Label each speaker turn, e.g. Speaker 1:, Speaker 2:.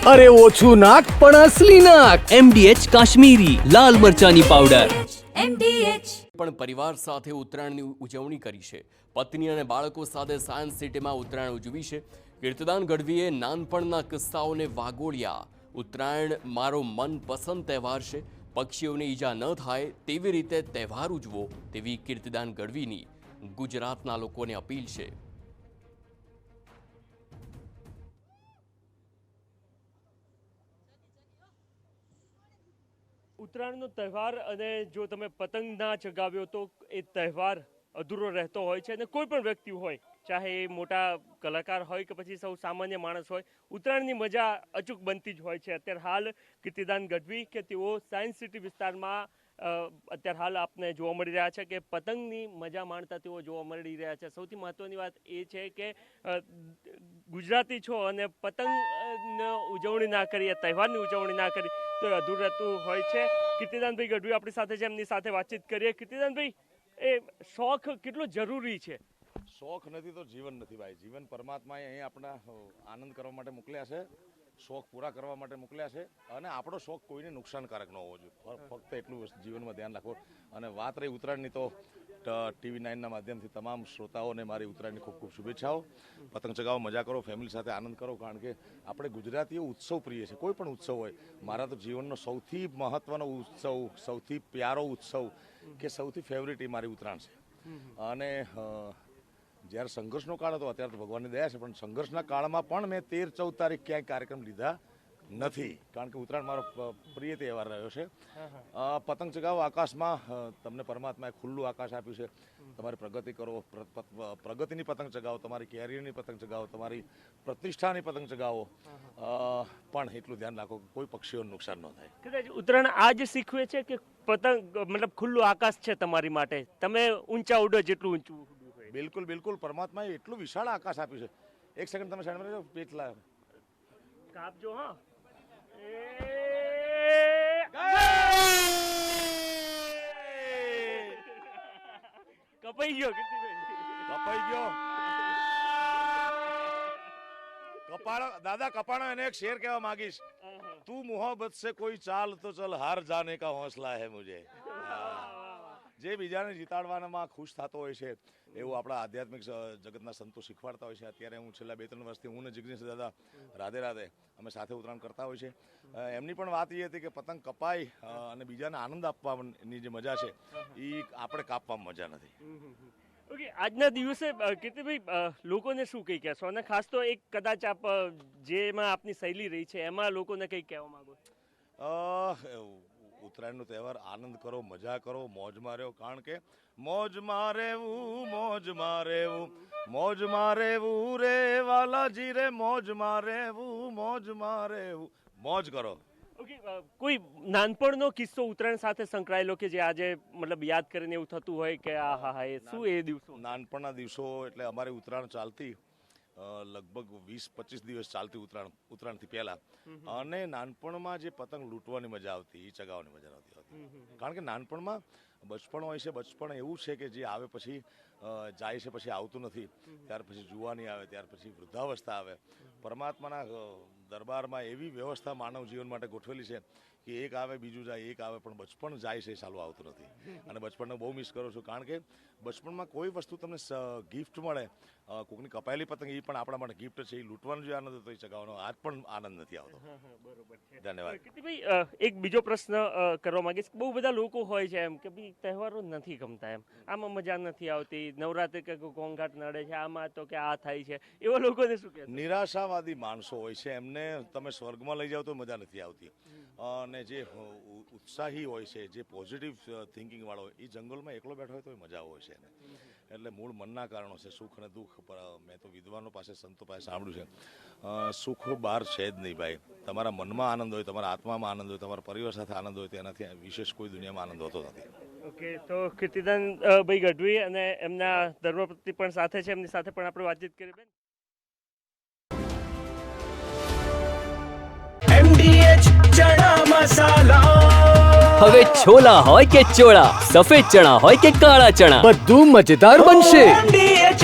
Speaker 1: અરે ઓછું નાક પણ અસલી નાક.
Speaker 2: MDH કાશ્મીરી લાલ મરચાની પાવડર.
Speaker 3: પણ પરિવાર સાથે ઉત્તરાયણની ઉજવણી કરી છે. પત્ની અને બાળકો સાથે સાયન્સ સિટીમાં ઉત્તરાયણ ઉજવી છે. કીર્તિદાન ગઢવીએ નાનપણના કિસ્સાઓને વાગોળ્યા. ઉત્તરાયણ મારો મનપસંદ તહેવાર છે. પક્ષીઓને ઈજા ન થાય તેવી રીતે તહેવાર ઉજવો તેવી કીર્તિદાન ગઢવીની ગુજરાતના લોકોને અપીલ છે.
Speaker 4: ઉત્તરાયણનો તહેવાર અને જો તમે પતંગ ના ચગાવ્યો તો એ તહેવાર અધૂરો રહેતો હોય છે. અને કોઈ પણ વ્યક્તિ હોય, ચાહે એ મોટા કલાકાર હોય કે પછી સૌ સામાન્ય માણસ હોય, ઉત્તરાયણની મજા અચૂક બનતી જ હોય છે. અત્યારે હાલ કીર્તિદાન ગઢવી કે તેઓ સાયન્સ સિટી વિસ્તારમાં અત્યારે હાલ આપને જોવા મળી રહ્યા છે કે પતંગની મજા માણતા તેઓ જોવા મળી રહ્યા છે. સૌથી મહત્ત્વની વાત એ છે કે ગુજરાતી છો અને પતંગની ઉજવણી ના કરી, તહેવારની ઉજવણી ના કરી તો એ અધૂરું રહેતું હોય છે. કીર્તિદાનભાઈ ગઢવી આપણી સાથે છે, એમની સાથે વાતચીત કરીએ. કીર્તિદાનભાઈ, એ શોખ કેટલો જરૂરી છે?
Speaker 5: શોખ નથી તો જીવન નથી ભાઈ. જીવન પરમાત્માએ અહીં આપણા આનંદ કરવા માટે મોકલ્યા છે, શોખ પૂરા કરવા માટે મોકલ્યા છે. અને આપણો શોખ કોઈને નુકસાનકારક ન હોવો જોઈએ. ફક્ત એટલું જીવનમાં ધ્યાન રાખો. અને વાત રહી ઉત્તરાયણની, તો TV9ના માધ્યમથી તમામ શ્રોતાઓને મારી ઉત્તરાયણની ખૂબ ખૂબ શુભેચ્છાઓ. પતંગ ચગાવો, મજા કરો, ફેમિલી સાથે આનંદ કરો. કારણ કે આપણે ગુજરાતીઓ ઉત્સવ પ્રિય છે. કોઈ પણ ઉત્સવ હોય, મારા તો જીવનનો સૌથી મહત્ત્વનો ઉત્સવ, સૌથી પ્યારો ઉત્સવ કે સૌથી ફેવરિટ એ મારી ઉત્તરાયણ છે. અને જ્યારે સંઘર્ષનો કાળ હતો, અત્યારે તો ભગવાનની દયા છે, પણ સંઘર્ષના કાળમાં પણ મેં 13-14 તારીખ ક્યાંય કાર્યક્રમ લીધા નથી. કારણ કે ઉત્તરાયણ મારો પ્રિય તહેવાર રહ્યો છે. પતંગ ચગાવો આકાશમાં, તમને પરમાત્માએ ખુલ્લું આકાશ આપ્યું છે. તમારી પ્રગતિ કરો, પ્રગતિની પતંગ ચગાવો, તમારી કેરિયરની પતંગ ચગાવો, તમારી પ્રતિષ્ઠાની પતંગ ચગાવો. પણ એટલું ધ્યાન રાખો કે કોઈ પક્ષીઓને નુકસાન ન થાય.
Speaker 4: કદાચ ઉત્તરાયણ આ જ શીખવે છે કે પતંગ મતલબ ખુલ્લું આકાશ છે તમારી માટે, તમે ઊંચા ઉડો જેટલું ઊંચું.
Speaker 5: બિલકુલ બિલકુલ, પરમાત્માએ એટલું વિશાળ આકાશ આપ્યું છે. એક સેકન્ડ તમે સાઈડમાં રહેજો, પેટલા
Speaker 4: કાપજો. હા, કપાઈ ગયો
Speaker 5: કપાઈ ગયો. કપાળો દાદા, કપાળો એને એક શેર કહેવા માંગીશ. તું મોહબ્બત સે કોઈ ચાલ તો ચલ, હાર જાને કા હોંસલા હે મુજે. જે બીજાને જીતાડવામાં ખુશ થતો હોય છે એવું આપણા આધ્યાત્મિક જગતના સંતો શીખવાડતા હોય છે. અત્યારે હું છેલ્લા 2-3 વર્ષથી હું ને જિગ્નેશ દાદા રાધે રાધે અમે સાથે ઉત્તરાયણ કરતા હોય છે. એમની પણ વાત એ હતી કે પતંગ કપાય અને બીજાને આનંદ આપવાની જે મજા છે એ આપણે કાપવામાં મજા નથી.
Speaker 4: ઓકે, આજના દિવસે કીર્તિભાઈ લોકોને શું કહી કહેશો? અને ખાસ તો એક કદાચ આપ જેમાં આપની શૈલી રહી છે એમાં લોકોને કંઈ કહેવા માંગો?
Speaker 5: ઉત્તરાયણનો તહેવાર આનંદ કરો, મજા કરો, મોજમાં રહ્યો. કારણ કે મોજમાં રહેવું, મોજમાં રહેવું, મોજમાં રહેવું રે વાલાજી રે, મોજમાં રહેવું, મોજમાં રહેવું, મોજ કરો.
Speaker 4: ઓકે, કોઈ નાનપણનો કિસ્સો ઉત્તરાયણ સાથે સંકળાયેલો કે જે આજે મતલબ યાદ કરીને એવું થતું હોય કે આ હા એ શું એ દિવસો?
Speaker 5: નાનપણના દિવસો એટલે અમારી ઉત્તરાયણ ચાલતી લગભગ 20-25 દિવસ ચાલતી ઉત્તરાયણથી પહેલા. અને નાનપણમાં જે પતંગ લૂંટવાની મજા આવતી, એ ચગાવવાની મજા આવતી. કારણ કે નાનપણમાં બચપણ હોય છે. બચપણ એવું છે કે જે આવે પછી જાય છે, પછી આવતું નથી. ત્યાર પછી જુવાની આવે, ત્યાર પછી વૃદ્ધાવસ્થા આવે. પરમાત્માના દરબારમાં એવી વ્યવસ્થા માનવ જીવન માટે ગોઠવેલી છે કે એક આવે બીજું જાય, એક આવે પણ બચપણ જાય છે સાલું આવતું નથી. અને બચપણને બહુ મિસ કરું છું. કારણ કે બચપણમાં કોઈ વસ્તુ તમને ગિફ્ટ મળે, કોઈકની કપાયેલી પતંગ એ પણ આપણા માટે ગિફ્ટ છે. એ લૂંટવાનો જે આનંદ હતો એ ચગાવવાનો આજ પણ આનંદ નથી આવતો.
Speaker 4: બરોબર છે.
Speaker 5: ધન્યવાદ.
Speaker 4: કીર્તિભાઈ, એક બીજો પ્રશ્ન કરવા માંગીશ. બહુ બધા લોકો હોય છે એમ કે ભાઈ તહેવારો નથી ગમતા, એમ આમાં મજા નથી આવતી, નવરાત્રી કે ઘોંઘાટ નડે છે, આમાં તો કે આ થાય છે, એવા લોકોને શું કહે?
Speaker 5: નિરાશાવાદી માણસો હોય છે, એમને તમે સ્વર્ગમાં લઈ જાઓ તો મજા નથી આવતી. અને જે ઉત્સાહી હોય છે, જે પોઝિટિવ થિંકિંગ વાળો હોય, એ જંગલમાં એકલો બેઠો હોય તો મજા હોય છે એને. એટલે મૂળ મનના કારણો છે, સુખ અને દુઃખ. મેં તો વિદ્વાનો પાસે, સંતો પાસે સાંભળ્યું છે, સુખ બહાર છે જ નહીં ભાઈ. તમારા મનમાં આનંદ હોય, તમારા આત્મામાં આનંદ હોય, તમારા પરિવાર સાથે આનંદ હોય, તેનાથી વિશેષ કોઈ દુનિયામાં આનંદ હોતો નથી.
Speaker 4: ઓકે, તો કીર્તિદાન ભાઈ ગઢવી અને એમના ધર્મપત્ની પણ સાથે છે, એમની સાથે પણ આપણે વાતચીત કરી. બેન,
Speaker 1: MDH ચણા મસાલા.
Speaker 2: હવે છોલા હોય કે ચોળા, સફેદ ચણા હોય કે કાળા ચણા,
Speaker 1: બધું મજેદાર બનશે.
Speaker 2: MDH